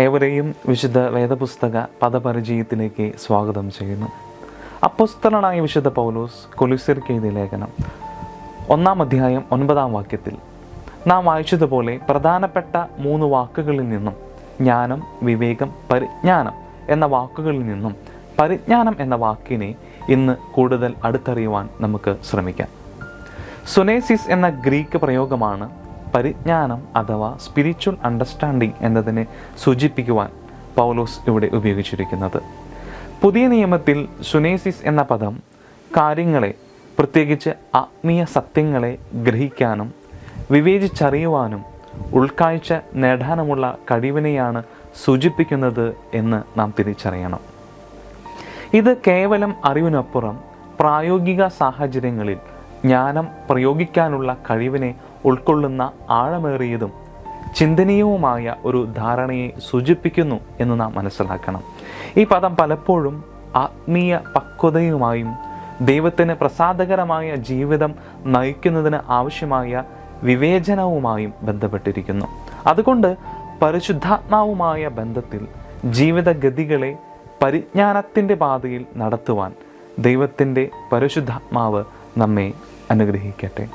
ഏവരെയും വിശുദ്ധ വേദപുസ്തക പദപരിചയത്തിലേക്ക് സ്വാഗതം ചെയ്യുന്നു. അപ്പോസ്തലനായ വിശുദ്ധ പൗലോസ് കൊലോസ്യർക്ക് എഴുതിയ ലേഖനം 1-ാം അധ്യായം 9-ാം വാക്യത്തിൽ നാം വായിച്ചതുപോലെ പ്രധാനപ്പെട്ട 3 വാക്കുകളിൽ നിന്നും ജ്ഞാനം, വിവേകം, പരിജ്ഞാനം എന്ന വാക്കുകളിൽ നിന്നും പരിജ്ഞാനം എന്ന വാക്കിനെ ഇന്ന് കൂടുതൽ അടുത്തറിയുവാൻ നമുക്ക് ശ്രമിക്കാം. സുനേസിസ് എന്ന ഗ്രീക്ക് പ്രയോഗമാണ് പരിജ്ഞാനം അഥവാ സ്പിരിച്വൽ അണ്ടർസ്റ്റാൻഡിങ് എന്നതിനെ സൂചിപ്പിക്കുവാൻ പൗലോസ് ഇവിടെ ഉപയോഗിച്ചിരിക്കുന്നത്. പുതിയ നിയമത്തിൽ സുനേസിസ് എന്ന പദം കാര്യങ്ങളെ, പ്രത്യേകിച്ച് ആത്മീയ സത്യങ്ങളെ ഗ്രഹിക്കാനും വിവേചിച്ചറിയുവാനും ഉൾക്കാഴ്ച നേടാനുമുള്ള കഴിവിനെയാണ് സൂചിപ്പിക്കുന്നത് എന്ന് നാം തിരിച്ചറിയണം. ഇത് കേവലം അറിവിനപ്പുറം പ്രായോഗിക സാഹചര്യങ്ങളിൽ ജ്ഞാനം പ്രയോഗിക്കാനുള്ള കഴിവിനെ ഉൾക്കൊള്ളുന്ന ആഴമേറിയതും ചിന്തനീയവുമായ ഒരു ധാരണയെ സൂചിപ്പിക്കുന്നു എന്ന് നാം മനസ്സിലാക്കണം. ഈ പദം പലപ്പോഴും ആത്മീയ പക്വതയുമായും ദൈവത്തിന് പ്രസാദകരമായ ജീവിതം നയിക്കുന്നതിന് ആവശ്യമായ വിവേചനവുമായും ബന്ധപ്പെട്ടിരിക്കുന്നു. അതുകൊണ്ട് പരിശുദ്ധാത്മാവുമായ ബന്ധത്തിൽ ജീവിതഗതികളെ പരിജ്ഞാനത്തിൻ്റെ പാതയിൽ നടത്തുവാൻ ദൈവത്തിൻ്റെ പരിശുദ്ധാത്മാവ് നമ്മെ അനുഗ്രഹിക്കട്ടെ.